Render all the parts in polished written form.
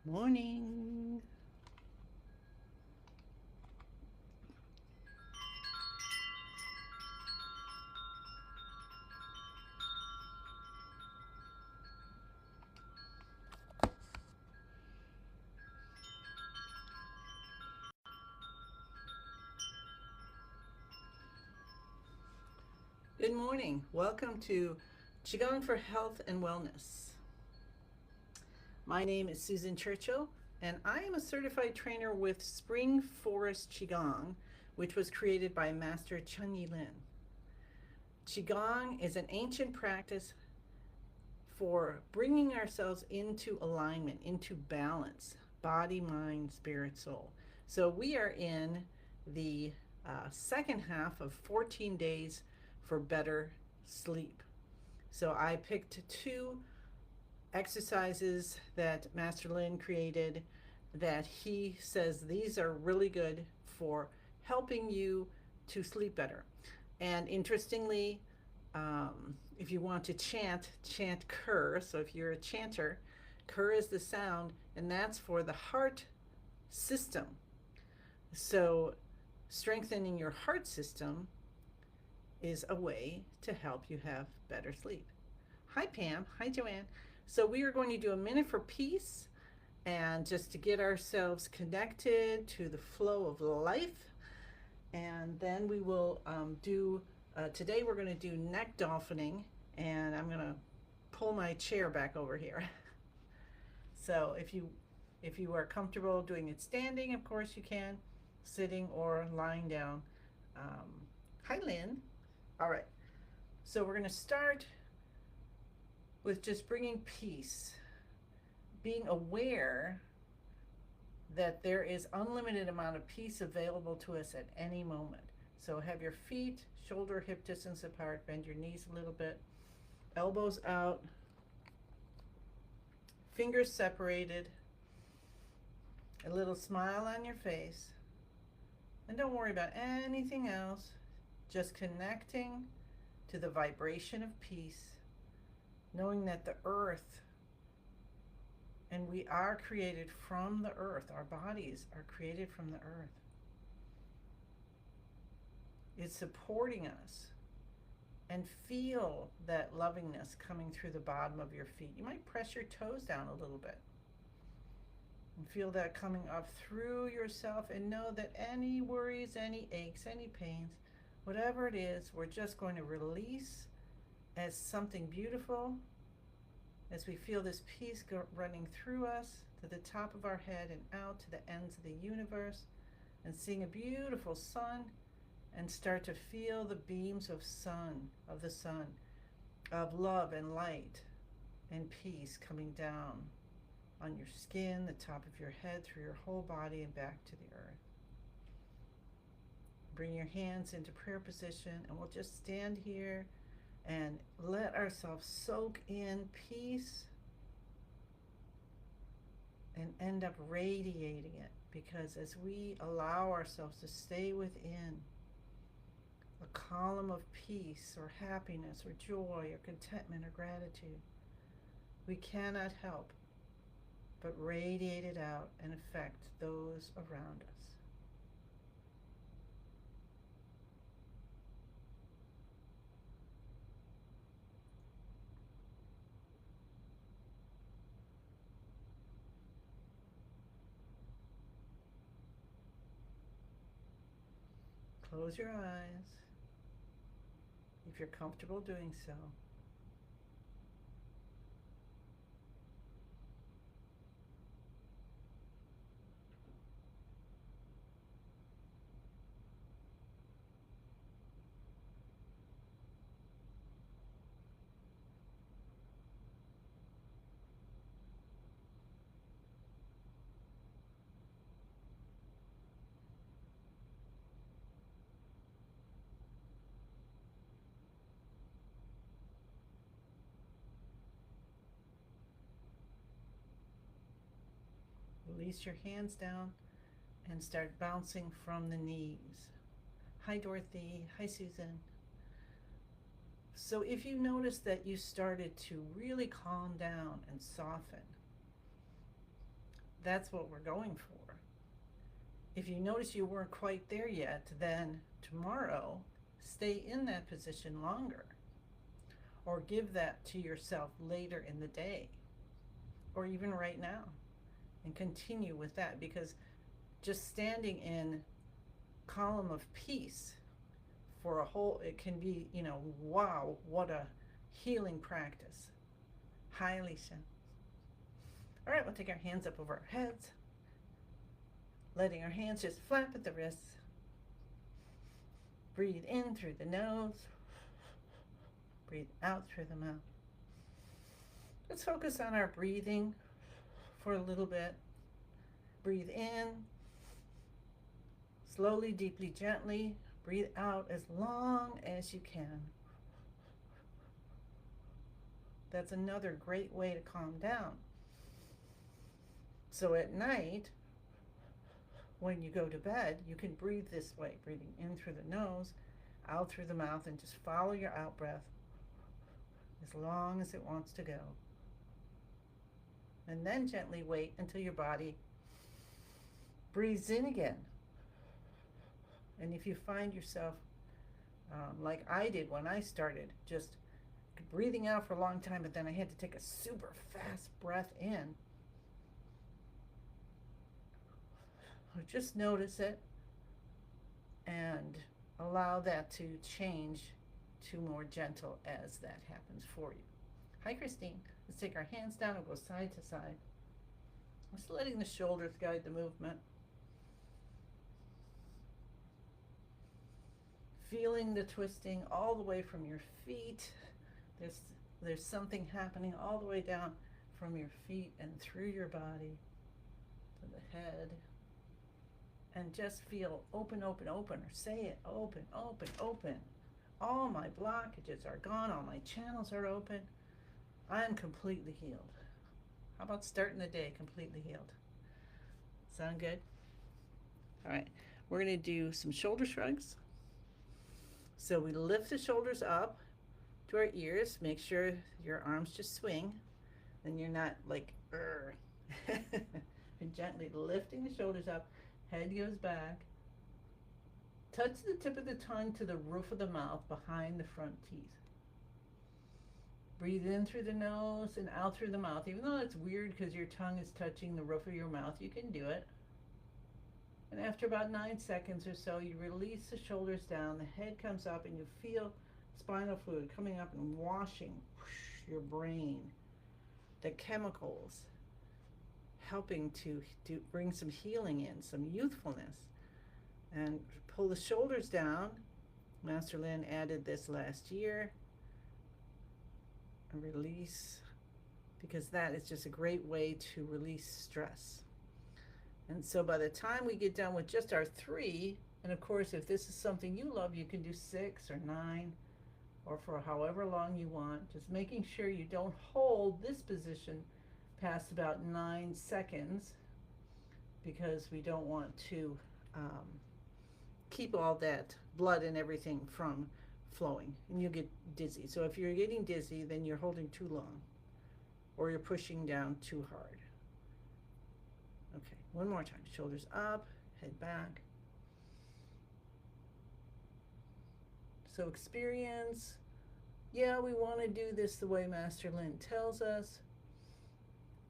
Morning. Good morning. Welcome to Qigong for Health and Wellness. My name is Susan Churchill, and I am a certified trainer with Spring Forest Qigong, which was created by Master Cheng Yi Lin. Qigong is an ancient practice for bringing ourselves into alignment, into balance, body, mind, spirit, soul. So we are in the second half of 14 days for better sleep. So I picked two exercises that Master Lin created that he says these are really good for helping you to sleep better. And interestingly, if you want to chant Kur. So if you're a chanter, Kur is the sound, and that's for the heart system. So strengthening your heart system is a way to help you have better sleep. Hi, Pam. Hi, Joanne. So we are going to do a minute for peace and just to get ourselves connected to the flow of life. And then we will today we're going to do neck dolphining, and I'm going to pull my chair back over here. So if you are comfortable doing it standing, of course you can, sitting or lying down. Hi, Lynn. All right. So we're going to start with just bringing peace, being aware that there is unlimited amount of peace available to us at any moment. So have your feet shoulder hip distance apart, bend your knees a little bit, elbows out, fingers separated, a little smile on your face, and don't worry about anything else, just connecting to the vibration of peace, knowing that the earth, and we are created from the earth, our bodies are created from the earth, is supporting us. And feel that lovingness coming through the bottom of your feet. You might press your toes down a little bit and feel that coming up through yourself, and know that any worries, any aches, any pains, whatever it is, we're just going to release as something beautiful as we feel this peace running through us to the top of our head and out to the ends of the universe, and seeing a beautiful sun, and start to feel the beams of the sun, of love and light and peace coming down on your skin, the top of your head, through your whole body and back to the earth. Bring your hands into prayer position, and we'll just stand here and let ourselves soak in peace and end up radiating it, because as we allow ourselves to stay within a column of peace or happiness or joy or contentment or gratitude, we cannot help but radiate it out and affect those around us. Close your eyes if you're comfortable doing so. Release your hands down and start bouncing from the knees. Hi, Dorothy. Hi, Susan. So if you notice that you started to really calm down and soften, That's what we're going for. If you notice you weren't quite there yet, then tomorrow stay in that position longer, or give that to yourself later in the day, or even right now, and continue with that, because just standing in column of peace for a whole, it can be, wow, what a healing practice. Hi, Alicia. All right, we'll take our hands up over our heads, letting our hands just flap at the wrists. Breathe in through the nose, breathe out through the mouth. Let's focus on our breathing for a little bit. Breathe in, slowly, deeply, gently. Breathe out as long as you can. That's another great way to calm down. So at night, when you go to bed, you can breathe this way, breathing in through the nose, out through the mouth, and just follow your out breath as long as it wants to go. And then gently wait until your body breathes in again. And if you find yourself, like I did when I started, just breathing out for a long time, but then I had to take a super fast breath in, just notice it and allow that to change to more gentle as that happens for you. Hi, Christine. Let's take our hands down and go side to side. Just letting the shoulders guide the movement. Feeling the twisting all the way from your feet. There's something happening all the way down from your feet and through your body to the head. And just feel open, open, open, or say it, open, open, open. All my blockages are gone. All my channels are open. I'm completely healed. How about starting the day completely healed? Sound good? All right, we're gonna do some shoulder shrugs. So we lift the shoulders up to our ears. Make sure your arms just swing. Then you're not like, and gently lifting the shoulders up. Head goes back. Touch the tip of the tongue to the roof of the mouth behind the front teeth. Breathe in through the nose and out through the mouth. Even though it's weird because your tongue is touching the roof of your mouth, you can do it. And after about 9 seconds or so, you release the shoulders down, the head comes up, and you feel spinal fluid coming up and washing your brain. The chemicals helping to bring some healing in, some youthfulness. And pull the shoulders down. Master Lin added this last year. And release, because that is just a great way to release stress. And so by the time we get done with just our 3, and of course if this is something you love, you can do 6 or 9 or for however long you want, just making sure you don't hold this position past about 9 seconds, because we don't want to keep all that blood and everything from flowing, and you'll get dizzy. So if you're getting dizzy, then you're holding too long, or you're pushing down too hard. Okay, one more time. Shoulders up, head back. So experience, yeah, we want to do this the way Master Lin tells us.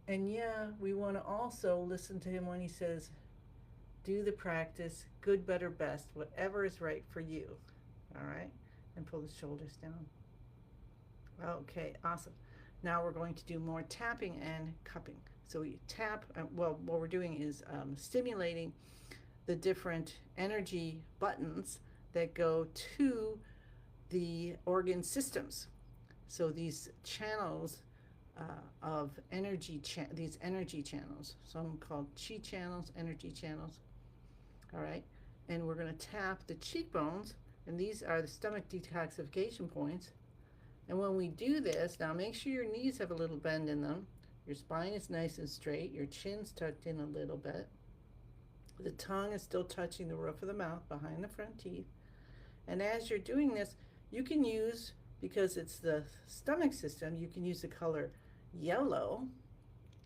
And yeah, we want to also listen to him when he says, do the practice, good, better, best, whatever is right for you. All right? And pull the shoulders down. Okay, awesome. Now we're going to do more tapping and cupping. So we tap, well, what we're doing is stimulating the different energy buttons that go to the organ systems. So these channels of energy, these energy channels, some called chi channels, energy channels. All right, and we're going to tap the cheekbones, and these are the stomach detoxification points. And when we do this, now make sure your knees have a little bend in them, your spine is nice and straight, your chin's tucked in a little bit, the tongue is still touching the roof of the mouth behind the front teeth. And as you're doing this, you can use, because it's the stomach system, you can use the color yellow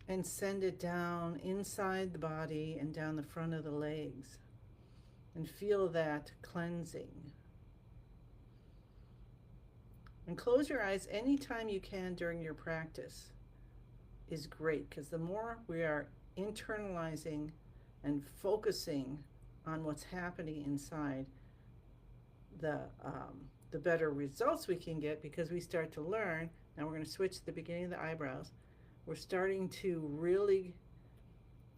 and send it down inside the body and down the front of the legs. And feel that cleansing. And close your eyes anytime you can during your practice is great, because the more we are internalizing and focusing on what's happening inside, the better results we can get, because we start to learn. Now we're going to switch to the beginning of the eyebrows. We're starting to really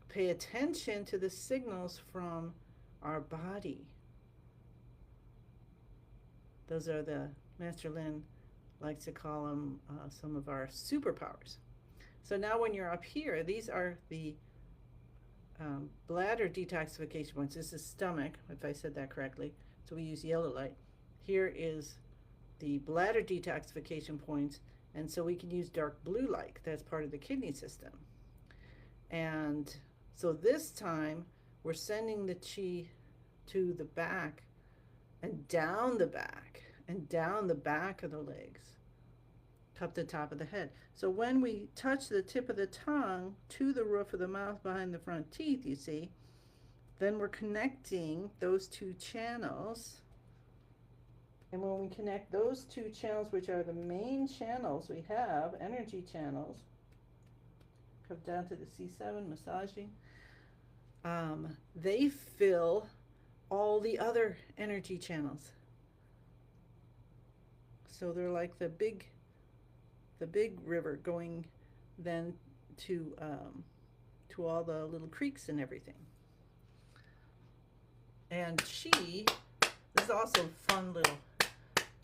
pay attention to the signals from our body. Those are the, Master Lin likes to call them some of our superpowers. So now when you're up here, these are the bladder detoxification points. This is stomach, if I said that correctly. So we use yellow light. Here is the bladder detoxification points, and so we can use dark blue light. That's part of the kidney system. And so this time we're sending the chi to the back and down the back and down the back of the legs, up the top of the head. So when we touch the tip of the tongue to the roof of the mouth behind the front teeth, you see, then we're connecting those two channels. And when we connect those two channels, which are the main channels we have, energy channels, come down to the C7, massaging, they fill all the other energy channels. So they're like the big river going then to all the little creeks and everything. And chi, this is also fun little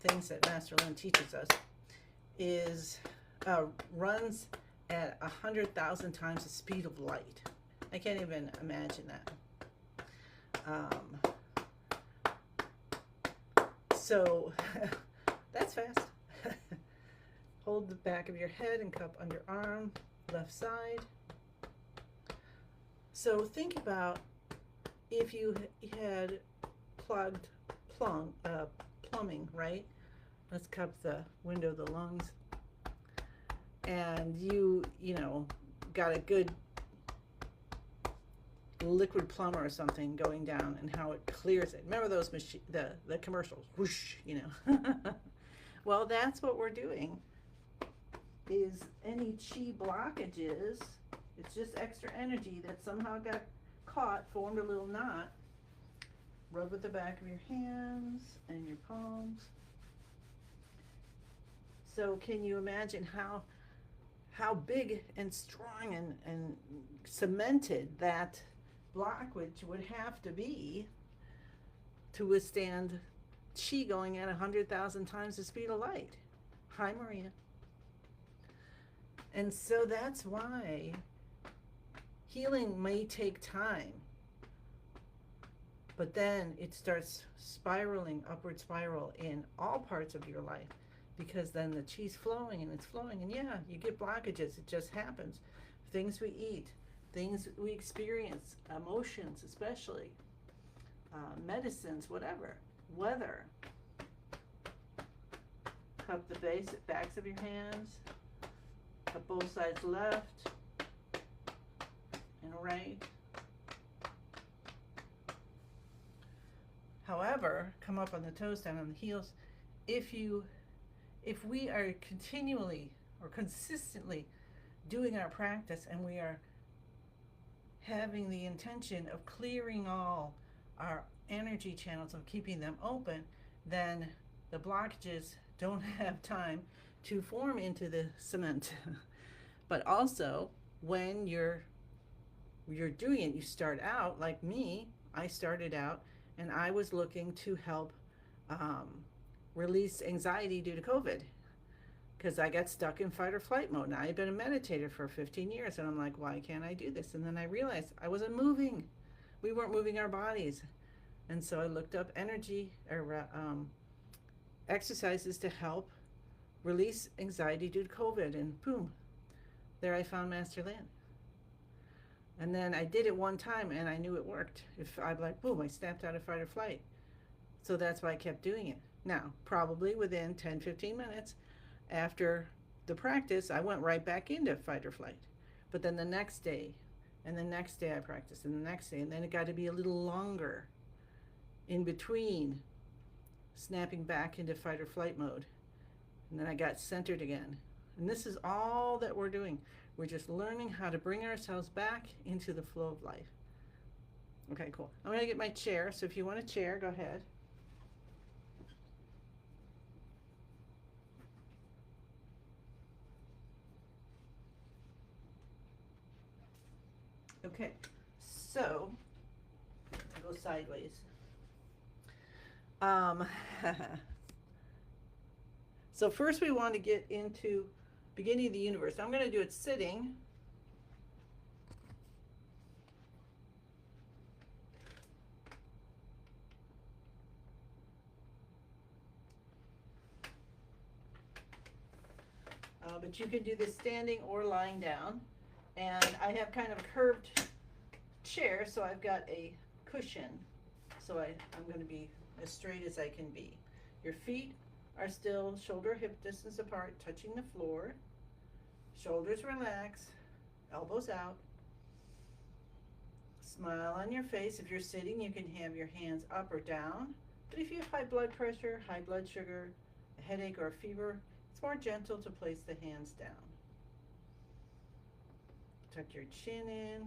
things that Master Lin teaches us, is runs at 100,000 times the speed of light. I can't even imagine that. So that's fast. Hold the back of your head and cup under arm, left side. So think about if you had plugged plumbing, right? Let's cup the window of the lungs. And you know, got a good liquid plumber or something going down, and how it clears it. Remember those the commercials, whoosh, you know. Well, that's what we're doing. Is any chi blockages, it's just extra energy that somehow got caught, formed a little knot. Rub with the back of your hands and your palms. So can you imagine how big and strong and cemented that blockage would have to be to withstand chi going at 100,000 times the speed of light? Hi, Maria. And so that's why healing may take time, but then it starts spiraling, upward spiral in all parts of your life, because then the chi's flowing and it's flowing, and yeah, you get blockages. It just happens. Things we eat, things we experience, emotions especially, medicines, whatever, weather. Cup the backs of your hands. Cup both sides left and right. However, come up on the toes, down on the heels. If we are continually or consistently doing our practice, and we are having the intention of clearing all our energy channels, of keeping them open, then the blockages don't have time to form into the cement. But also, when you're doing it, you start out like me. I started out and I was looking to help release anxiety due to COVID, because I got stuck in fight or flight mode. Now, I had been a meditator for 15 years, and I'm like, why can't I do this? And then I realized I wasn't moving. We weren't moving our bodies. And so I looked up energy or exercises to help release anxiety due to COVID, and boom, there I found Master Lin. And then I did it one time and I knew it worked. If I'm like, boom, I snapped out of fight or flight. So that's why I kept doing it. Now, probably within 10, 15 minutes after the practice, I went right back into fight or flight. But then the next day, and the next day I practiced, and the next day, and then it got to be a little longer in between snapping back into fight or flight mode. And then I got centered again. And this is all that we're doing. We're just learning how to bring ourselves back into the flow of life. Okay, cool. I'm going to get my chair. So if you want a chair, go ahead. Okay, so I'll go sideways. So first we want to get into beginning of the universe. I'm going to do it sitting. But you can do this standing or lying down. And I have kind of a curved chair, so I've got a cushion. So I'm going to be as straight as I can be. Your feet are still shoulder hip distance apart, touching the floor. Shoulders relax, elbows out. Smile on your face. If you're sitting, you can have your hands up or down. But if you have high blood pressure, high blood sugar, a headache, or a fever, it's more gentle to place the hands down. Tuck your chin in.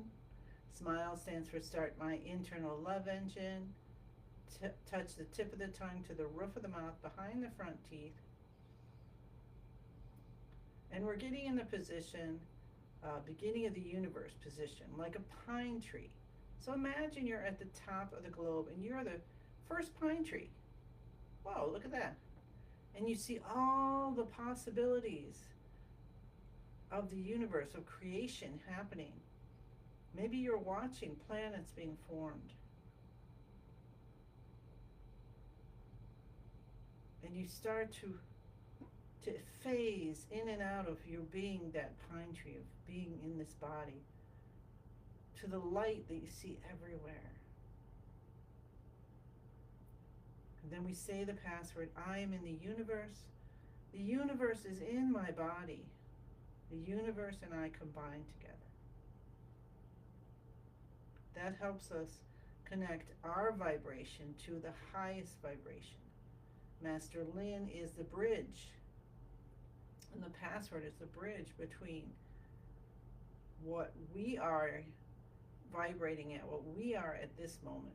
Smile stands for start my internal love engine. Touch the tip of the tongue to the roof of the mouth behind the front teeth. And we're getting in the position, beginning of the universe position, like a pine tree. So imagine you're at the top of the globe and you're the first pine tree. Whoa, look at that. And you see all the possibilities of the universe, of creation happening. Maybe you're watching planets being formed. And you start to phase in and out of your being that pine tree, of being in this body, to the light that you see everywhere. And then we say the password, I am in the universe. The universe is in my body. The universe and I combine together. That helps us connect our vibration to the highest vibration. Master Lin is the bridge. And the password is the bridge between what we are vibrating at, what we are at this moment,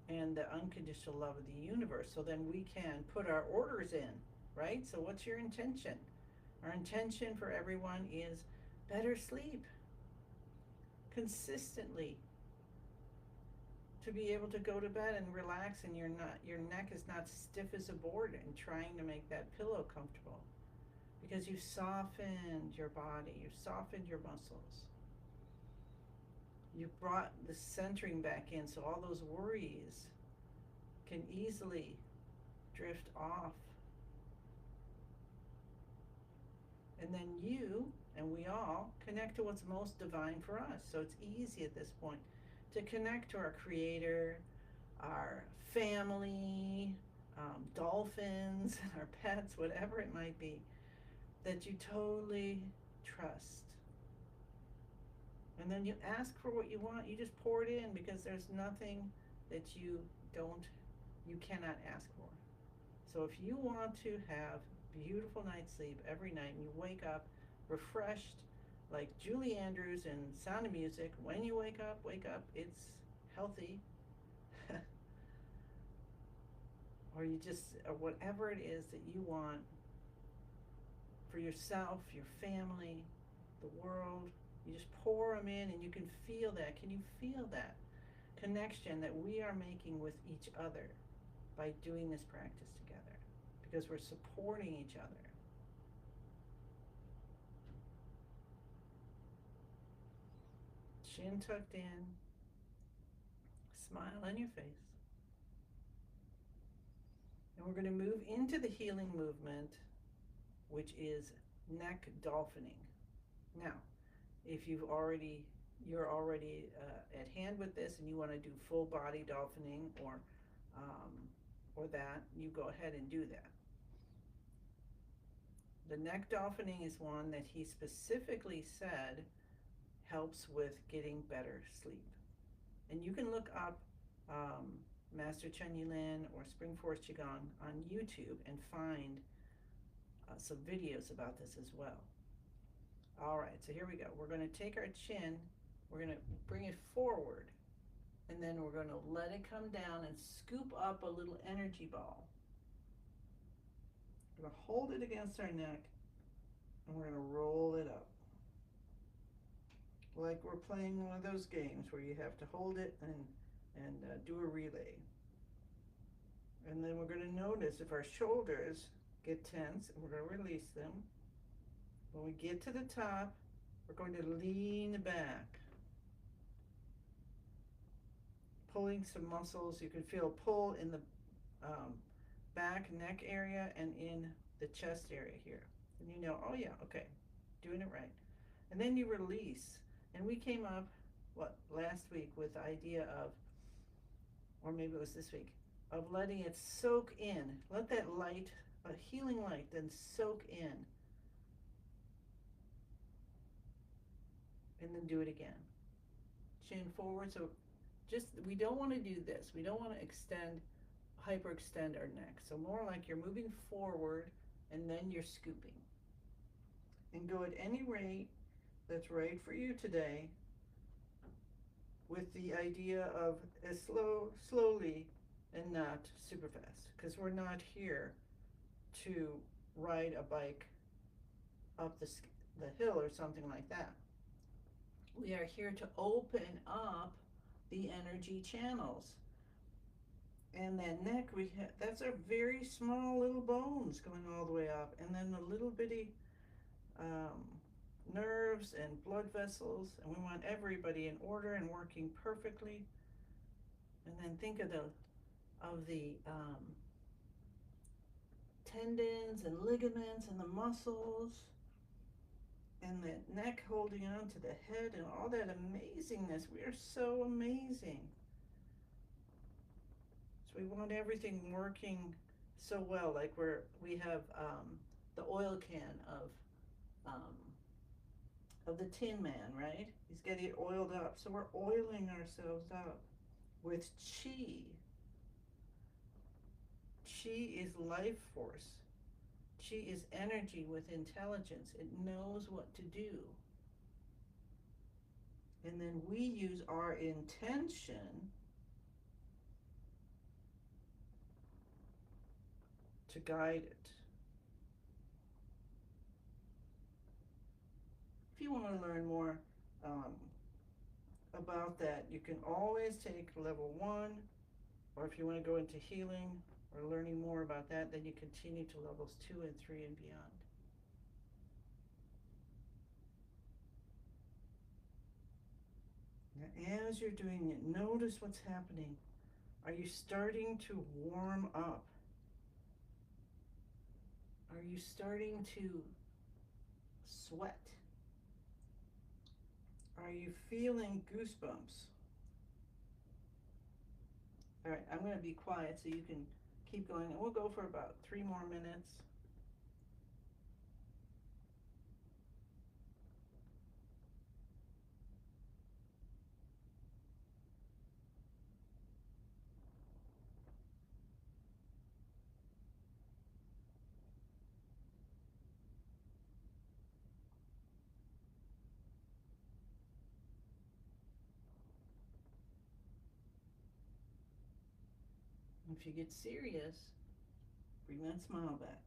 and the unconditional love of the universe. So then we can put our orders in, right? So what's your intention? Our intention for everyone is better sleep consistently, to be able to go to bed and relax, and your neck is not stiff as a board and trying to make that pillow comfortable, because you've softened your body, you've softened your muscles, you've brought the centering back in, so all those worries can easily drift off. And then you and we all connect to what's most divine for us. So it's easy at this point to connect to our creator, our family, dolphins, our pets, whatever it might be, that you totally trust. And then you ask for what you want. You just pour it in, because there's nothing that you cannot ask for. So if you want to have beautiful night's sleep every night, and you wake up refreshed, like Julie Andrews in Sound of Music, when you wake up, it's healthy. Or you just, or whatever it is that you want for yourself, your family, the world, you just pour them in, and you can feel that. Can you feel that connection that we are making with each other by doing this practice together? Because we're supporting each other. Chin tucked in, smile on your face. And we're going to move into the healing movement, which is neck dolphining. Now, if you're already at hand with this, and you want to do full body dolphining, or that, you go ahead and do that. The neck dolphining is one that he specifically said helps with getting better sleep. And you can look up Master Chen Yulin or Spring Forest Qigong on YouTube and find some videos about this as well. All right, so here we go. We're going to take our chin, we're going to bring it forward, and then we're going to let it come down and scoop up a little energy ball. We're going to hold it against our neck, and we're going to roll it up. Like we're playing one of those games where you have to hold it and do a relay. And then we're going to notice if our shoulders get tense, and we're going to release them. When we get to the top, we're going to lean back, pulling some muscles. You can feel a pull in the back neck area and in the chest area here. And you know, oh yeah, okay, doing it right. And then you release. And we came up, last week with the idea of, or maybe it was this week, of letting it soak in. Let that light, a healing light, then soak in. And then do it again. Chin forward. So we don't want to do this. We don't want to hyperextend our neck. So more like you're moving forward and then you're scooping. And go at any rate that's right for you today, with the idea of as slowly and not super fast, because we're not here to ride a bike up the hill or something like that. We are here to open up the energy channels. And that neck, that's our very small little bones going all the way up, and then the little bitty nerves and blood vessels, and we want everybody in order and working perfectly. And then think of the tendons and ligaments and the muscles and the neck holding on to the head and all that amazingness. We are so amazing. So we want everything working so well, like we have the oil can of the Tin Man, right? He's getting it oiled up. So we're oiling ourselves up with chi. Chi is life force. Chi is energy with intelligence. It knows what to do. And then we use our intention to guide it. If you want to learn more about that, you can always take level 1, or if you want to go into healing or learning more about that, then you continue to levels 2 and 3 and beyond. Now, as you're doing it, notice what's happening. Are you starting to warm up? Are you starting to sweat? Are you feeling goosebumps? All right, I'm going to be quiet so you can keep going, and we'll go for about 3 more minutes. If you get serious, bring that smile back.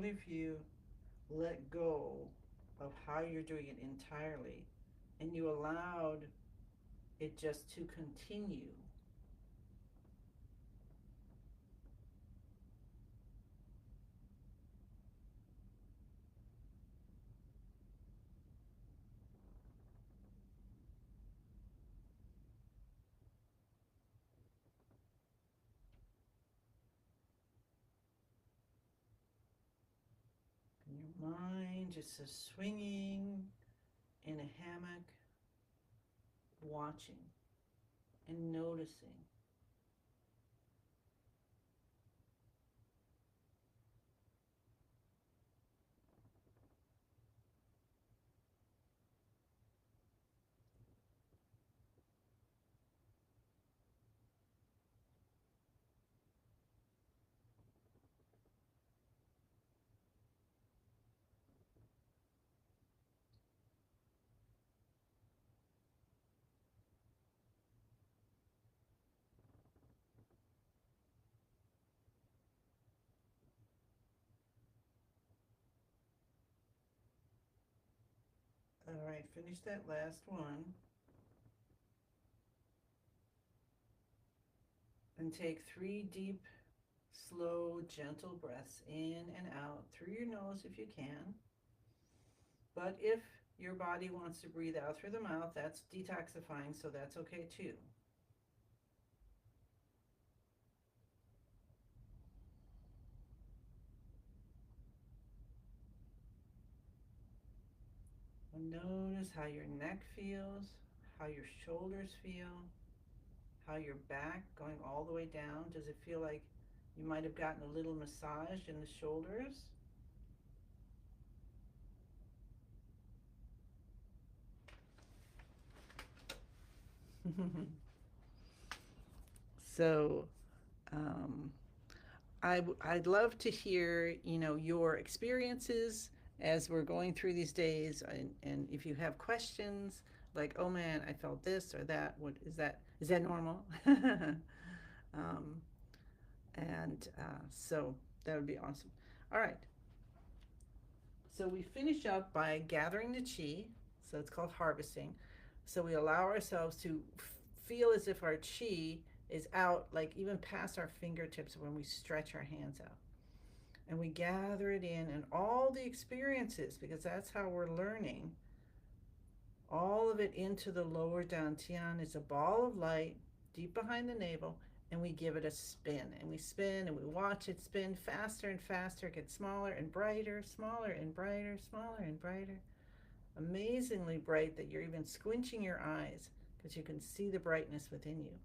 What if you let go of how you're doing it entirely and you allowed it just to continue? And your mind just is swinging in a hammock, watching and noticing. All right, finish that last one. And take 3 deep, slow, gentle breaths in and out through your nose if you can. But if your body wants to breathe out through the mouth, that's detoxifying, so that's okay too. And notice how your neck feels, how your shoulders feel, how your back going all the way down. Does it feel like you might have gotten a little massage in the shoulders? So, um, I'd love to hear, your experiences as we're going through these days, and if you have questions like, oh man, I felt this or that, what is that? Is that normal? um, and so that would be awesome. All right. So we finish up by gathering the chi. So it's called harvesting. So we allow ourselves to feel as if our chi is out, like even past our fingertips when we stretch our hands out. And we gather it in and all the experiences, because that's how we're learning, all of it into the lower dantian. It's a ball of light deep behind the navel, and we give it a spin, and we spin and we watch it spin faster and faster. It gets smaller and brighter, smaller and brighter, smaller and brighter, amazingly bright that you're even squinching your eyes because you can see the brightness within you.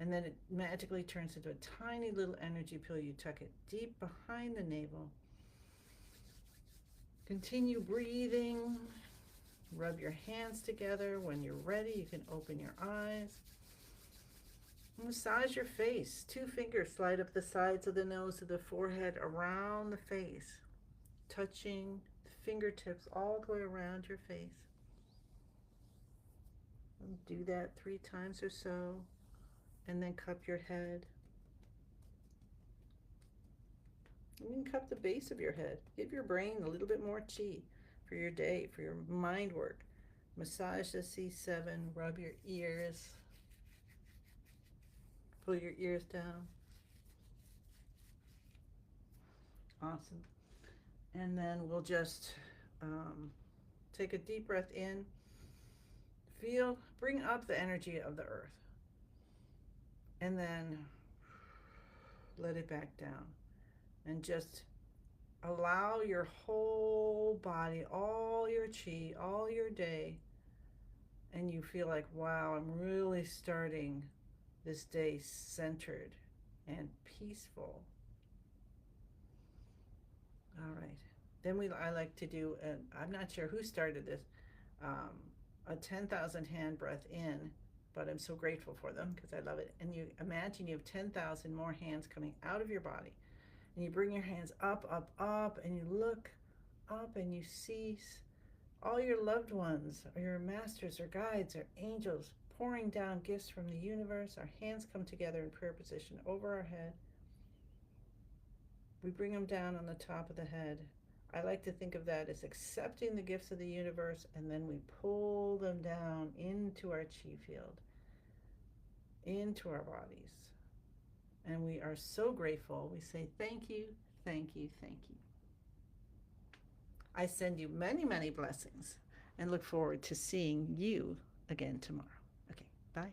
And then it magically turns into a tiny little energy pill. You tuck it deep behind the navel. Continue breathing. Rub your hands together. When you're ready, you can open your eyes. Massage your face. 2 fingers slide up the sides of the nose to the forehead, around the face, touching the fingertips all the way around your face. And do that 3 times or so, and then cup your head. You can cup the base of your head. Give your brain a little bit more chi for your day, for your mind work. Massage the C7, rub your ears, pull your ears down. Awesome. And then we'll just take a deep breath in. Bring up the energy of the earth. And then let it back down. And just allow your whole body, all your chi, all your day, and you feel like, wow, I'm really starting this day centered and peaceful. All right. Then I like to do, I'm not sure who started this, a 10,000 hand breath in, but I'm so grateful for them because I love it. And you imagine you have 10,000 more hands coming out of your body. And you bring your hands up, up, up, and you look up and you see all your loved ones, or your masters, or guides, or angels pouring down gifts from the universe. Our hands come together in prayer position over our head. We bring them down on the top of the head. I like to think of that as accepting the gifts of the universe, and then we pull them down into our chi field, into our bodies. And we are so grateful. We say, thank you, thank you, thank you. I send you many, many blessings and look forward to seeing you again tomorrow. Okay, bye.